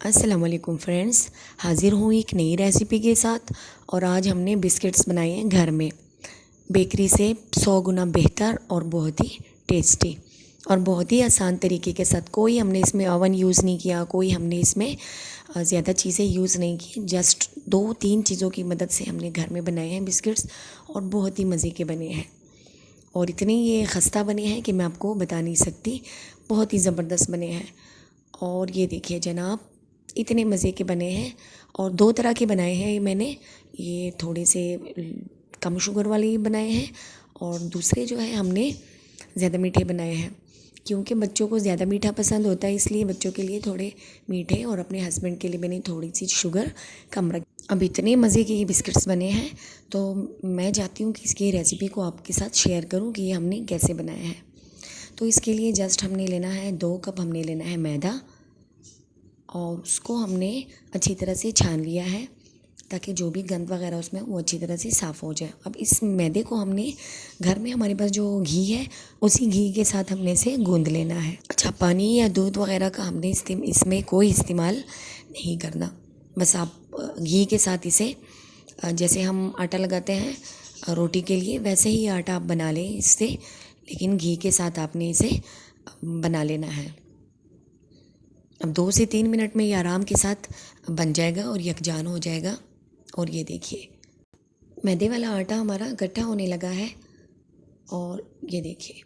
अस्सलाम वालेकुम फ्रेंड्स, हाज़िर हूँ एक नई रेसिपी के साथ। और आज हमने बिस्किट्स बनाए हैं घर में, बेकरी से 100 गुना बेहतर और बहुत ही टेस्टी और बहुत ही आसान तरीके के साथ। कोई हमने इसमें ओवन यूज़ नहीं किया, कोई हमने इसमें ज़्यादा चीज़ें यूज़ नहीं की। जस्ट 2-3 चीज़ों की मदद से हमने घर में बनाए हैं बिस्किट्स और बहुत ही मज़े के बने हैं। और इतने ये खस्ता बने हैं कि मैं आपको बता नहीं सकती, बहुत ही ज़बरदस्त बने हैं। और ये देखिए जनाब, इतने मज़े के बने हैं। और 2 तरह के बनाए हैं मैंने, ये थोड़े से कम शुगर वाले बनाए हैं और दूसरे जो है हमने ज़्यादा मीठे बनाए हैं, क्योंकि बच्चों को ज़्यादा मीठा पसंद होता है, इसलिए बच्चों के लिए थोड़े मीठे और अपने हस्बैंड के लिए मैंने थोड़ी सी शुगर कम रख। अब इतने मज़े के ये बिस्किट्स बने हैं तो मैं चाहती हूँ कि इसकी रेसिपी को आपके साथ शेयर करूँ कि ये हमने कैसे बनाया है। तो इसके लिए जस्ट हमने लेना है 2 कप हमने लेना है मैदा और उसको हमने अच्छी तरह से छान लिया है ताकि जो भी गंद वगैरह उसमें वो अच्छी तरह से साफ़ हो जाए। अब इस मैदे को हमने घर में हमारे पास जो घी है उसी घी के साथ हमने इसे गूंद लेना है। अच्छा, पानी या दूध वगैरह का हमने इसमें कोई इस्तेमाल नहीं करना। बस आप घी के साथ इसे, जैसे हम आटा लगाते हैं रोटी के लिए, वैसे ही आटा आप बना लें इससे, लेकिन घी के साथ आपने इसे बना लेना है। अब 2 से 3 मिनट में ये आराम के साथ बन जाएगा और यकजान हो जाएगा। और ये देखिए मैदे वाला आटा हमारा इकट्ठा होने लगा है और ये देखिए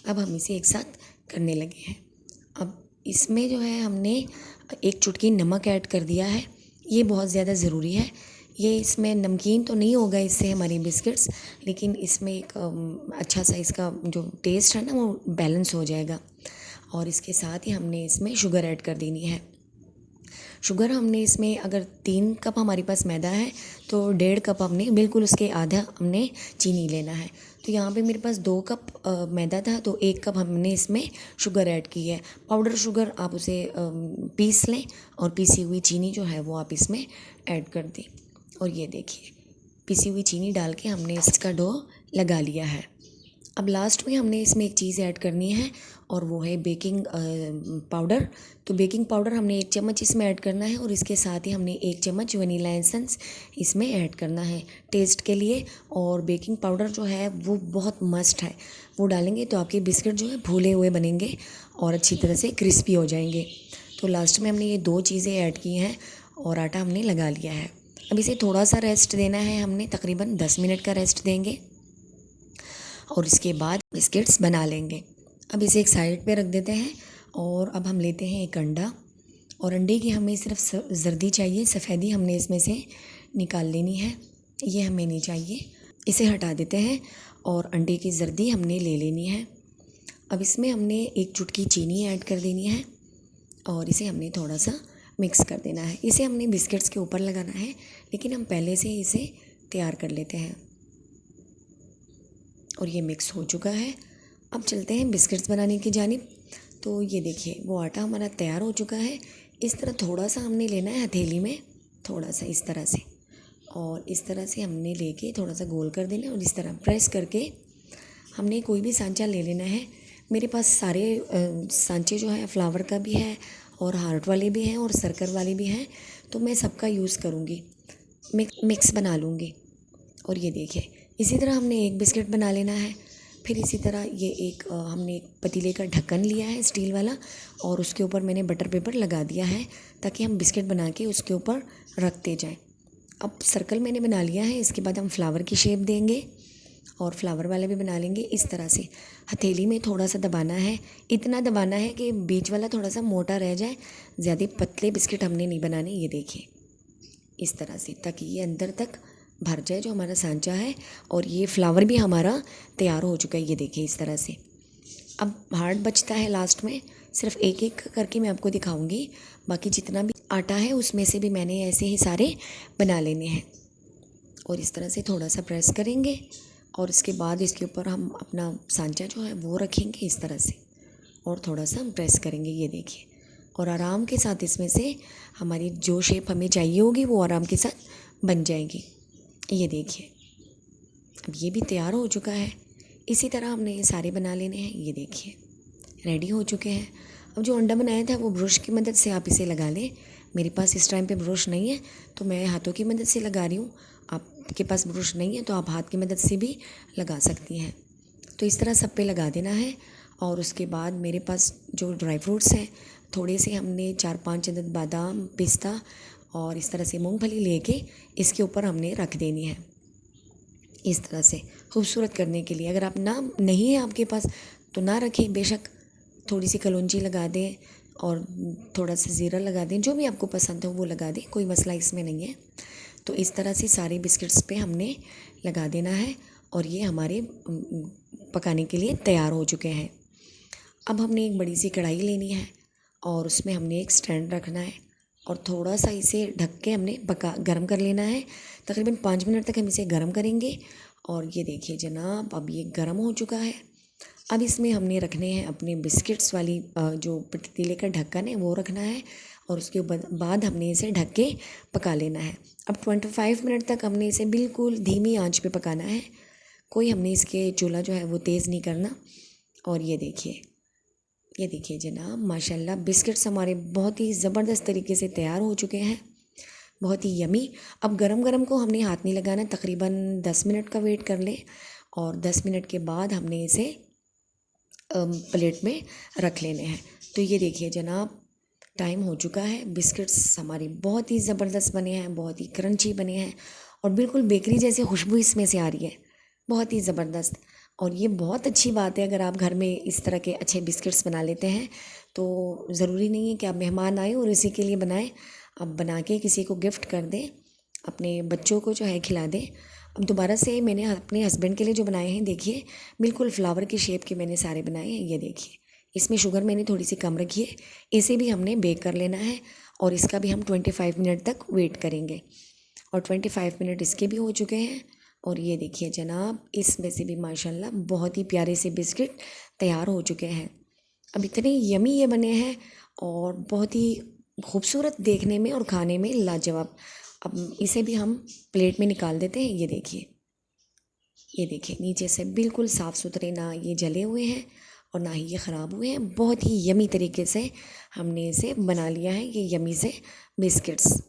अब हम इसे एक साथ करने लगे हैं। अब इसमें जो है हमने 1 चुटकी नमक ऐड कर दिया है, ये बहुत ज़्यादा ज़रूरी है। ये इसमें नमकीन तो नहीं होगा इससे हमारी बिस्किट्स, लेकिन इसमें एक अच्छा सा इसका जो टेस्ट है ना वो बैलेंस हो जाएगा। और इसके साथ ही हमने इसमें शुगर ऐड कर देनी है। शुगर हमने इसमें, अगर 3 कप हमारे पास मैदा है तो 1.5 कप हमने, बिल्कुल उसके आधा हमने चीनी लेना है। तो यहाँ पे मेरे पास 2 कप मैदा था तो 1 कप हमने इसमें शुगर ऐड की है। पाउडर शुगर आप उसे पीस लें और पीसी हुई चीनी जो है वो आप इसमें ऐड कर दें। और ये देखिए पीसी हुई चीनी डाल के हमने इसका डो लगा लिया है। अब लास्ट में हमने इसमें एक चीज़ ऐड करनी है और वो है बेकिंग पाउडर। तो बेकिंग पाउडर हमने 1 चम्मच इसमें ऐड करना है और इसके साथ ही हमने 1 चम्मच वनीला एसेंस इसमें ऐड करना है टेस्ट के लिए। और बेकिंग पाउडर जो है वो बहुत मस्ट है, वो डालेंगे तो आपके बिस्किट जो है फूले हुए बनेंगे और अच्छी तरह से क्रिस्पी हो जाएंगे। तो लास्ट में हमने ये 2 चीज़ें ऐड की हैं और आटा हमने लगा लिया है। अब इसे थोड़ा सा रेस्ट देना है, हमने तकरीबन 10 मिनट का रेस्ट देंगे और इसके बाद बिस्किट्स बना लेंगे। अब इसे एक साइड पे रख देते हैं और अब हम लेते हैं एक अंडा और अंडे की हमें सिर्फ जर्दी चाहिए, सफ़ेदी हमने इसमें से निकाल लेनी है, ये हमें नहीं चाहिए, इसे हटा देते हैं और अंडे की जर्दी हमने ले लेनी है। अब इसमें हमने 1 चुटकी चीनी ऐड कर देनी है और इसे हमने थोड़ा सा मिक्स कर देना है। इसे हमने बिस्किट्स के ऊपर लगाना है, लेकिन हम पहले से इसे तैयार कर लेते हैं। और ये मिक्स हो चुका है। अब चलते हैं बिस्किट्स बनाने की जानिब। तो ये देखिए वो आटा हमारा तैयार हो चुका है। इस तरह थोड़ा सा हमने लेना है हथेली में, थोड़ा सा इस तरह से, और इस तरह से हमने लेके थोड़ा सा गोल कर देना है और इस तरह प्रेस करके हमने कोई भी सांचा ले लेना है। मेरे पास सारे सांचे जो है फ्लावर का भी है और हार्ट वाले भी हैं और सर्कल वाले भी हैं, तो मैं सबका यूज़ करूँगी, मिक्स बना लूँगी। और ये देखिए इसी तरह हमने एक बिस्किट बना लेना है। फिर इसी तरह ये हमने एक पतीले का ढक्कन लिया है स्टील वाला और उसके ऊपर मैंने बटर पेपर लगा दिया है ताकि हम बिस्किट बना के उसके ऊपर रखते जाएं। अब सर्कल मैंने बना लिया है, इसके बाद हम फ्लावर की शेप देंगे और फ्लावर वाले भी बना लेंगे। इस तरह से हथेली में थोड़ा सा दबाना है, इतना दबाना है कि बीच वाला थोड़ा सा मोटा रह जाए, ज़्यादा पतले बिस्किट हमने नहीं बनाने। ये देखिए इस तरह से, ताकि ये अंदर तक भर जाए जो हमारा सांचा है। और ये फ्लावर भी हमारा तैयार हो चुका है, ये देखिए इस तरह से। अब हार्ड बचता है लास्ट में, सिर्फ एक एक करके मैं आपको दिखाऊंगी। बाकी जितना भी आटा है उसमें से भी मैंने ऐसे ही सारे बना लेने हैं। और इस तरह से थोड़ा सा प्रेस करेंगे और इसके बाद इसके ऊपर हम अपना सांचा जो है वो रखेंगे इस तरह से और थोड़ा सा प्रेस करेंगे, ये देखिए। और आराम के साथ इसमें से हमारी जो शेप हमें चाहिए होगी वो आराम के साथ बन जाएगी। ये देखिए अब ये भी तैयार हो चुका है। इसी तरह हमने ये सारे बना लेने हैं। ये देखिए रेडी हो चुके हैं। अब जो अंडा बनाया था वो ब्रश की मदद से आप इसे लगा लें, मेरे पास इस टाइम पे ब्रश नहीं है तो मैं हाथों की मदद से लगा रही हूँ। आपके पास ब्रश नहीं है तो आप हाथ की मदद से भी लगा सकती हैं। तो इस तरह सब पे लगा देना है। और उसके बाद मेरे पास जो ड्राई फ्रूट्स हैं, थोड़े से हमने 4-5 अदद बादाम, पिस्ता और इस तरह से मूंगफली लेके इसके ऊपर हमने रख देनी है, इस तरह से खूबसूरत करने के लिए। अगर आप ना नहीं है आपके पास तो ना रखें, बेशक थोड़ी सी कलौंजी लगा दें और थोड़ा सा ज़ीरा लगा दें, जो भी आपको पसंद हो वो लगा दें, कोई मसला इसमें नहीं है। तो इस तरह से सारे बिस्किट्स पे हमने लगा देना है और ये हमारे पकाने के लिए तैयार हो चुके हैं। अब हमने एक बड़ी सी कढ़ाई लेनी है और उसमें हमने एक स्टैंड रखना है और थोड़ा सा इसे ढक के हमने गर्म कर लेना है। तकरीबन 5 मिनट तक हम इसे गर्म करेंगे। और ये देखिए जनाब, अब ये गर्म हो चुका है। अब इसमें हमने रखने हैं अपने बिस्किट्स वाली जो पतीले का ढक्कन है वो रखना है और उसके बाद हमने इसे ढक के पका लेना है। अब 25 मिनट तक हमने इसे बिल्कुल धीमी आंच पे पकाना है। कोई हमने इसके चूल्हा जो है वो तेज़ नहीं करना। और ये देखिए जनाब, माशाल्लाह बिस्किट्स हमारे बहुत ही ज़बरदस्त तरीके से तैयार हो चुके हैं, बहुत ही यमी। अब गरम गरम को हमने हाथ नहीं लगाना, तकरीबन 10 मिनट का वेट कर लें और 10 मिनट के बाद हमने इसे प्लेट में रख लेने हैं। तो ये देखिए जनाब, टाइम हो चुका है। बिस्किट्स हमारे बहुत ही ज़बरदस्त बने हैं, बहुत ही क्रंची बने हैं और बिल्कुल बेकरी जैसी खुशबू इसमें से आ रही है, बहुत ही ज़बरदस्त। और ये बहुत अच्छी बात है, अगर आप घर में इस तरह के अच्छे बिस्किट्स बना लेते हैं तो ज़रूरी नहीं है कि आप मेहमान आए और इसी के लिए बनाएं। आप बना के किसी को गिफ्ट कर दें, अपने बच्चों को जो है खिला दें। अब दोबारा से मैंने अपने हस्बैंड के लिए जो बनाए हैं, देखिए बिल्कुल फ्लावर की शेप के मैंने सारे बनाए हैं। ये देखिए, इसमें शुगर मैंने थोड़ी सी कम रखी है। इसे भी हमने बेक कर लेना है और इसका भी हम 25 मिनट तक वेट करेंगे। और 25 मिनट इसके भी हो चुके हैं। और ये देखिए जनाब, इसमें से भी माशाल्लाह बहुत ही प्यारे से बिस्किट तैयार हो चुके हैं। अब इतने यमी ये बने हैं और बहुत ही खूबसूरत देखने में और खाने में लाजवाब। अब इसे भी हम प्लेट में निकाल देते हैं। ये देखिए नीचे से बिल्कुल साफ़ सुथरे, ना ये जले हुए हैं और ना ही ये ख़राब हुए हैं। बहुत ही यमी तरीके से हमने इसे बना लिया है, ये यमी से बिस्किट्स।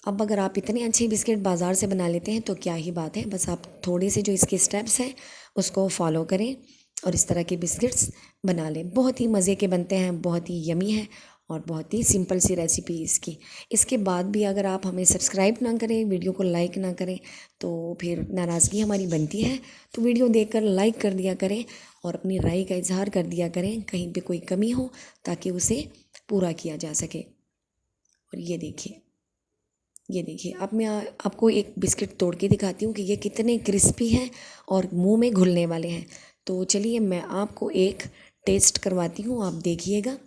अब अगर आप इतने अच्छे बिस्किट बाज़ार से बना लेते हैं तो क्या ही बात है, बस आप थोड़े से जो इसके स्टेप्स हैं उसको फॉलो करें और इस तरह के बिस्किट्स बना लें। बहुत ही मज़े के बनते हैं, बहुत ही यमी है और बहुत ही सिंपल सी रेसिपी इसकी। इसके बाद भी अगर आप हमें सब्सक्राइब ना करें, वीडियो को लाइक ना करें तो फिर नाराज़गी हमारी बनती है। तो वीडियो देखकर लाइक कर दिया करें और अपनी राय का इजहार कर दिया करें, कहीं पे कोई कमी हो ताकि उसे पूरा किया जा सके। और ये देखिए, अब मैं आपको एक बिस्किट तोड़ के दिखाती हूँ कि ये कितने क्रिस्पी हैं और मुंह में घुलने वाले हैं। तो चलिए मैं आपको एक टेस्ट करवाती हूँ, आप देखिएगा।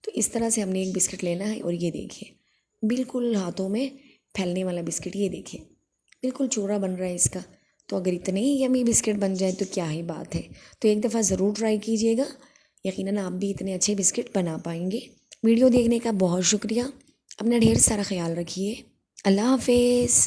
तो इस तरह से हमने एक बिस्किट लेना है और ये देखिए बिल्कुल हाथों में फैलने वाला बिस्किट, ये देखिए बिल्कुल चूरा बन रहा है इसका। तो अगर इतने ही यमी बिस्किट बन जाए तो क्या ही बात है। तो एक दफ़ा ज़रूर ट्राई कीजिएगा, यकीनन आप भी इतने अच्छे बिस्किट बना पाएंगे। वीडियो देखने का बहुत शुक्रिया। अपना ढेर सारा ख्याल रखिए। अल्लाह हाफिज़।